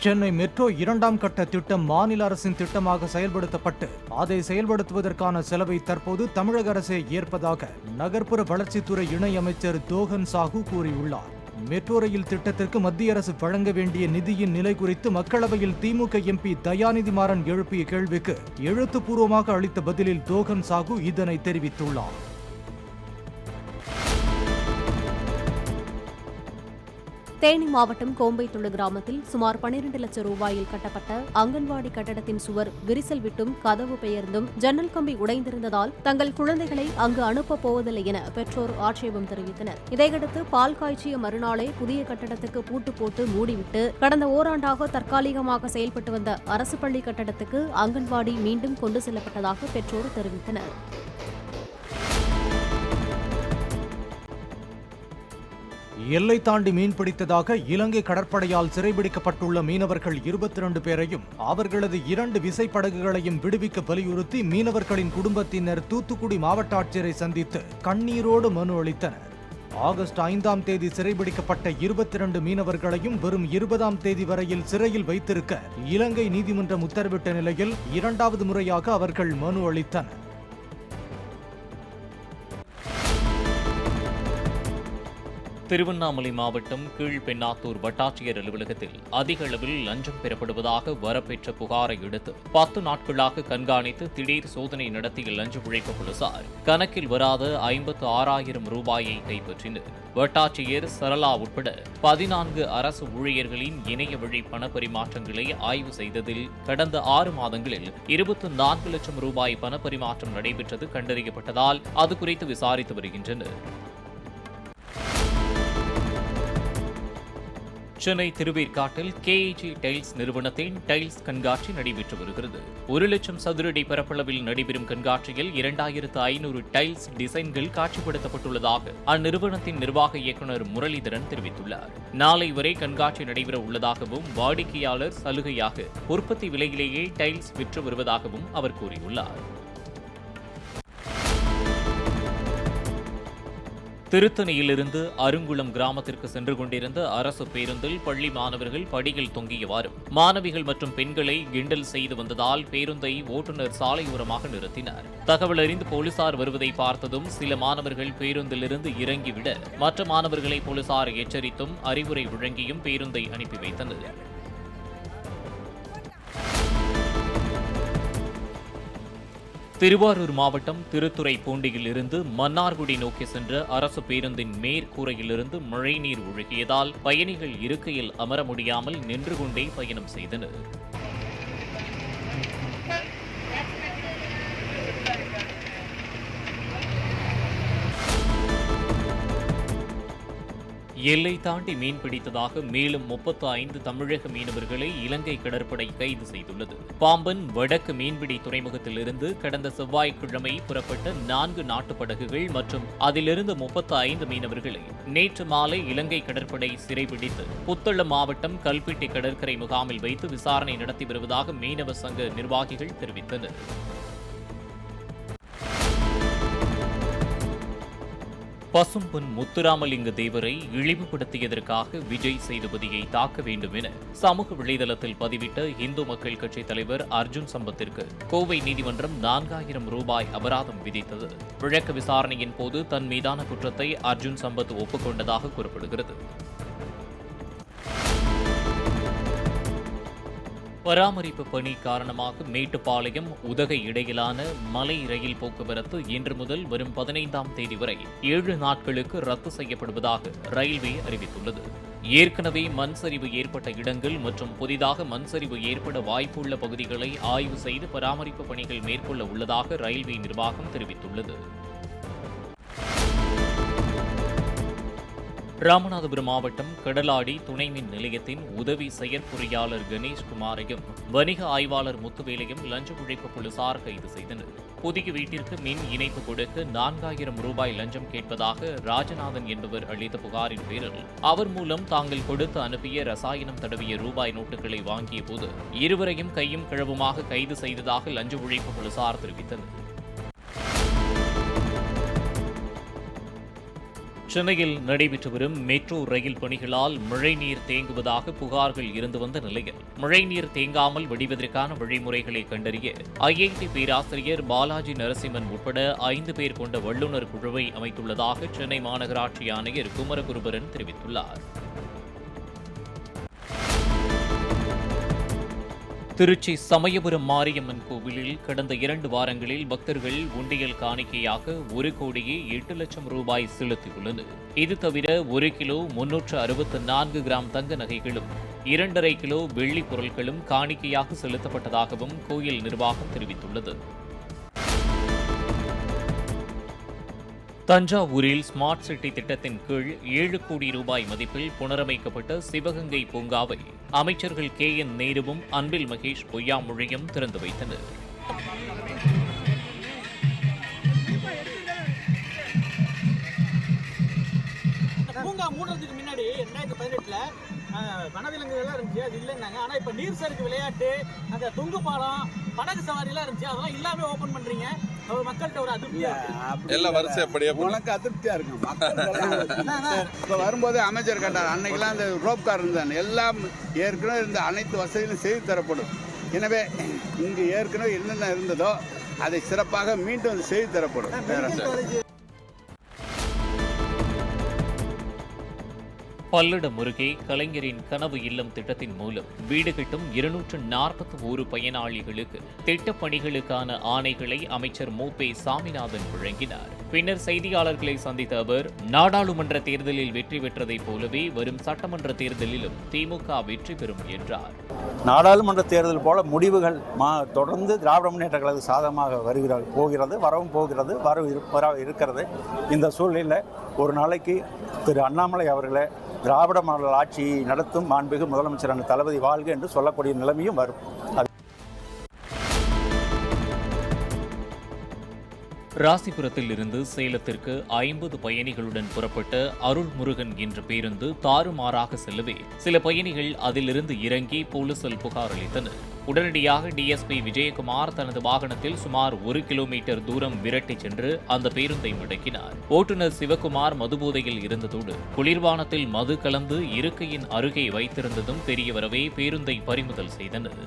Chennai metro 2ஆம் கட்ட திட்டம் மாநில அரசின் திட்டமாக செயல்படுத்தப்பட்டு அதை செயல்படுத்துவதற்கான செலவை தற்போது தமிழக அரசே ஏற்பதாக நகர்ப்புற வளர்ச்சித்துறை இணை அமைச்சர் தோகன் சாஹூ கூறியுள்ளார். மெட்ரோ ரயில் திட்டத்திற்கு மத்திய அரசு வழங்க வேண்டிய நிதியின் நிலை குறித்து மக்களவையில் திமுக எம்பி தயாநிதி மாறன் எழுப்பிய கேள்விக்கு எழுத்துப்பூர்வமாக அளித்த பதிலில் தோகன் சாஹூ இதனை தெரிவித்துள்ளார். தேனி மாவட்டம் கோம்பைத்துளு கிராமத்தில் சுமார் 12 லட்சம் ரூபாயில் கட்டப்பட்ட அங்கன்வாடி கட்டடத்தின் சுவர் விரிசல் விட்டும் கதவு பெயர்ந்தும் ஜன்னல் கம்பி உடைந்திருந்ததால் தங்கள் குழந்தைகளை அங்கு அனுப்பப் போவதில்லை என பெற்றோர் ஆட்சேபம் தெரிவித்தனர். இதையடுத்து பால் காய்ச்சிய மறுநாளே புதிய கட்டடத்துக்கு பூட்டு போட்டு மூடிவிட்டு கடந்த ஓராண்டாக தற்காலிகமாக செயல்பட்டு வந்த அரசு பள்ளி கட்டடத்துக்கு அங்கன்வாடி மீண்டும் கொண்டு செல்லப்பட்டதாக பெற்றோர் தெரிவித்தனர். எல்லை தாண்டி மீன்பிடித்ததாக இலங்கை கடற்படையால் சிறைபிடிக்கப்பட்டுள்ள மீனவர்கள் 22 பேரையும் அவர்களது 2 விசைப்படகுகளையும் விடுவிக்க வலியுறுத்தி மீனவர்களின் குடும்பத்தினர் தூத்துக்குடி மாவட்ட ஆட்சியரை சந்தித்து கண்ணீரோடு மனு அளித்தனர். ஆகஸ்ட் 5ஆம் தேதி சிறைபிடிக்கப்பட்ட 22 மீனவர்களையும் வரும் 20ஆம் தேதி வரையில் சிறையில் வைத்திருக்க இலங்கை நீதிமன்றம் உத்தரவிட்ட நிலையில் 2வது முறையாக அவர்கள் மனு அளித்தனர். திருவண்ணாமலை மாவட்டம் கீழ்பெண்ணாத்தூர் வட்டாட்சியர் அலுவலகத்தில் அதிக அளவில் லஞ்சம் பெறப்படுவதாக வரப்பெற்ற புகாரை அடுத்து 10 நாட்களாக கண்காணித்து திடீர் சோதனை நடத்திய லஞ்ச ஒழிப்பு போலீசார் கணக்கில் வராத 56,000 ரூபாயை கைப்பற்றினர். வட்டாட்சியர் சரளா உட்பட 14 அரசு ஊழியர்களின் இணைய வழி பண பரிமாற்றங்களை ஆய்வு செய்ததில் கடந்த 6 மாதங்களில் 24 லட்சம் ரூபாய் பண பரிமாற்றம் நடைபெற்றது கண்டறியப்பட்டதால் அது குறித்து விசாரித்து வருகின்றனர். சென்னை திருவேற்காட்டில் கேஏஜி டைல்ஸ் நிறுவனத்தின் டைல்ஸ் கண்காட்சி நடைபெற்று வருகிறது. 1 லட்சம் சதுரடி பரப்பளவில் நடைபெறும் கண்காட்சியில் 2500 டைல்ஸ் டிசைன்கள் காட்சிப்படுத்தப்பட்டுள்ளதாக அந்நிறுவனத்தின் நிர்வாக இயக்குநர் முரளிதரன் தெரிவித்துள்ளார். நாளை வரை கண்காட்சி நடைபெற உள்ளதாகவும் வாடிக்கையாளர் சலுகையாக உற்பத்தி விலையிலேயே டைல்ஸ் விற்று வருவதாகவும் அவர் கூறியுள்ளார். திருத்தணியிலிருந்து அருங்குளம் கிராமத்திற்கு சென்று கொண்டிருந்த அரசு பேருந்தில் பள்ளி மாணவர்கள் படியில் தொங்கியவாறும் மாணவிகள் மற்றும் பெண்களை கிண்டல் செய்து வந்ததால் பேருந்தை ஓட்டுநர் சாலையோரமாக நிறுத்தினார். தகவல் அறிந்து போலீசார் வருவதை பார்த்ததும் சில மாணவர்கள் பேருந்திலிருந்து இறங்கிவிட மற்ற மாணவர்களை போலீசார் எச்சரித்தும் அறிவுரை வழங்கியும் பேருந்தை அனுப்பி வைத்தனர். திருவாரூர் மாவட்டம் திருத்துறைப்பூண்டியில் இருந்து மன்னார்குடி நோக்கி சென்ற அரசு பேருந்தின் மேற்கூரையிலிருந்து மழைநீர் ஒழுகியதால் பயணிகள் இருக்கையில் அமர முடியாமல் நின்று கொண்டே பயணம் செய்தனர். எல்லை தாண்டி மீன்பிடித்ததாக மேலும் 35 தமிழக மீனவர்களை இலங்கை கடற்படை கைது செய்துள்ளது. பாம்பன் வடக்கு மீன்பிடி துறைமுகத்திலிருந்து கடந்த செவ்வாய்க்கிழமை புறப்பட்ட 4 நாட்டுப் படகுகள் மற்றும் அதிலிருந்து 35 மீனவர்களை நேற்று மாலை இலங்கை கடற்படை சிறைபிடித்து புத்தளம் மாவட்டம் கல்பிட்டி கடற்கரை முகாமில் வைத்து விசாரணை நடத்தி வருவதாக மீனவ சங்க நிர்வாகிகள் தெரிவித்தனர். பசும்பொன் முத்துராமலிங்க தேவரை இழிவுபடுத்தியதற்காக விஜய் சேதுபதியை தாக்க வேண்டும் என சமூக வலைதளத்தில் பதிவிட்ட இந்து மக்கள் கட்சி தலைவர் அர்ஜுன் சம்பத்திற்கு கோவை நீதிமன்றம் 4,000 ரூபாய் அபராதம் விதித்தது. வழக்கு விசாரணையின் போது தன் மீதான குற்றத்தை அர்ஜுன் சம்பத் ஒப்புக்கொண்டதாக கூறப்படுகிறது. பராமரிப்பு பணி காரணமாக மேட்டுப்பாளையம் உதகை இடையிலான மலை ரயில் போக்குவரத்து இன்று முதல் வரும் 15ஆம் தேதி வரை 7 நாட்களுக்கு ரத்து செய்யப்படுவதாக ரயில்வே அறிவித்துள்ளது. ஏற்கனவே மண் சரிவு ஏற்பட்ட இடங்கள் மற்றும் புதிதாக மண் சரிவு ஏற்பட வாய்ப்புள்ள பகுதிகளை ஆய்வு செய்து பராமரிப்பு பணிகள் மேற்கொள்ள உள்ளதாக ரயில்வே நிர்வாகம் தெரிவித்துள்ளது. ராமநாதபுரம் மாவட்டம் கடலாடி துணை மின் நிலையத்தின் உதவி செயற்பொறியாளர் கணேஷ்குமாரையும் வணிக ஆய்வாளர் முத்துவேலையும் லஞ்ச ஒழிப்பு போலீசார் கைது செய்தனர். புதிய வீட்டிற்கு மின் இணைப்பு கொடுக்க 4,000 ரூபாய் லஞ்சம் கேட்பதாக ராஜநாதன் என்பவர் அளித்த புகாரின் பேரில் அவர் மூலம் தாங்கள் கொடுத்து அனுப்பிய ரசாயனம் தடவிய ரூபாய் நோட்டுகளை வாங்கிய போது இருவரையும் கையும் கிழவுமாக கைது செய்ததாக லஞ்ச ஒழிப்பு போலீசார் தெரிவித்தனர். சென்னையில் நடைபெற்று வரும் மெட்ரோ ரயில் பணிகளால் மழைநீர் தேங்குவதாக புகார்கள் இருந்து வந்த நிலையில் மழைநீர் தேங்காமல் வடிவதற்கான வழிமுறைகளை கண்டறிய ஐஐடி பேராசிரியர் பாலாஜி நரசிம்மன் உட்பட 5 பேர் கொண்ட வல்லுநர் குழுவை அமைத்துள்ளதாக சென்னை மாநகராட்சி ஆணையர் குமரகுருபரன் தெரிவித்துள்ளார். திருச்சி சமயபுரம் மாரியம்மன் கோவிலில் கடந்த 2 வாரங்களில் பக்தர்கள் உண்டியல் காணிக்கையாக 1,08,00,000 ரூபாய் செலுத்தியுள்ளனர். இது தவிர 1 கிலோ 364 கிராம் தங்க நகைகளும் 2.5 கிலோ வெள்ளி பொருட்களும் காணிக்கையாக செலுத்தப்பட்டதாகவும் கோயில் நிர்வாகம் தெரிவித்துள்ளது. தஞ்சாவூரில் ஸ்மார்ட் சிட்டி திட்டத்தின் கீழ் 7 கோடி ரூபாய் மதிப்பில் புனரமைக்கப்பட்ட சிவகங்கை பூங்காவை அமைச்சர்கள் KN நேருவும் அன்பில் மகேஷ் பொய்யாமொழியும் திறந்து வைத்தனர். பூங்கா மூடுறதுக்கு முன்னாடி 2018 வனவிலங்குகள்லாம் இருந்துச்சு, அது இல்லைன்னாங்க. ஆனால் இப்போ நீர் சறுக்கு விளையாட்டு, அந்த தொங்கு பாலம், படகு சவாரிலாம் இருந்துச்சு, அதெல்லாம் எல்லாமே ஓப்பன் பண்ணுறீங்க. மக்கள்கிட்ட ஒரு அதிருப்தியா எல்லாம் வரிசைப்படியா உனக்கு அதிருப்தியா இருக்கும். இப்போ வரும்போது அமைச்சர் கேட்டார், அன்னைக்கெல்லாம் அந்த ரோப் கார் இருந்தாங்க, எல்லாம் ஏற்கனவே இருந்த அனைத்து வசதிகளும் செய்து தரப்படும். எனவே இங்கு ஏற்கனவே என்னென்ன இருந்ததோ அதை சிறப்பாக மீண்டும் செய்து தரப்படும். பல்லடம் அருகே கலைஞரின் கனவு இல்லம் திட்டத்தின் மூலம் வீடு கட்டும் 241 பயனாளிகளுக்கு திட்டப் பணிகளுக்கான ஆணைகளை அமைச்சர் மு.பே. சாமிநாதன் வழங்கினார். பின்னர் செய்தியாளர்களை சந்தித்த அவர், நாடாளுமன்ற தேர்தலில் வெற்றி பெற்றதைப் போலவே வரும் சட்டமன்ற தேர்தலிலும் திமுக வெற்றி பெறும் என்றார். நாடாளுமன்ற தேர்தல் போல முடிவுகள் தொடர்ந்து திராவிட முன்னேற்ற கழக சாதகமாக வரவும் இருக்கிறது. இந்த சூழ்நிலையில் ஒரு நாளைக்கு திரு அண்ணாமலை அவர்களை திராவிட மாடல் ஆட்சியை நடத்தும் மாண்புமிகு முதலமைச்சரான தளபதி வாழ்க என்று சொல்லக்கூடிய நிலைமையும் வரும். ராசிபுரத்தில் இருந்து சேலத்திற்கு 50 பயணிகளுடன் புறப்பட்ட அருள்முருகன் என்ற பேருந்து தாறுமாறாக செல்லவே சில பயணிகள் அதிலிருந்து இறங்கி போலீசில் புகார் அளித்தனர். உடனடியாக டிஎஸ்பி விஜயகுமார் தனது வாகனத்தில் சுமார் 1 கிலோமீட்டர் தூரம் விரட்டிச் சென்று அந்த பேருந்தை முடக்கினார். ஓட்டுநர் சிவகுமார் மதுபோதையில் இருந்ததோடு குளிர்பானத்தில் மது கலந்து இருக்கையின் அருகே வைத்திருந்ததும் தெரியவரவே பேருந்தை பறிமுதல் செய்தனர்.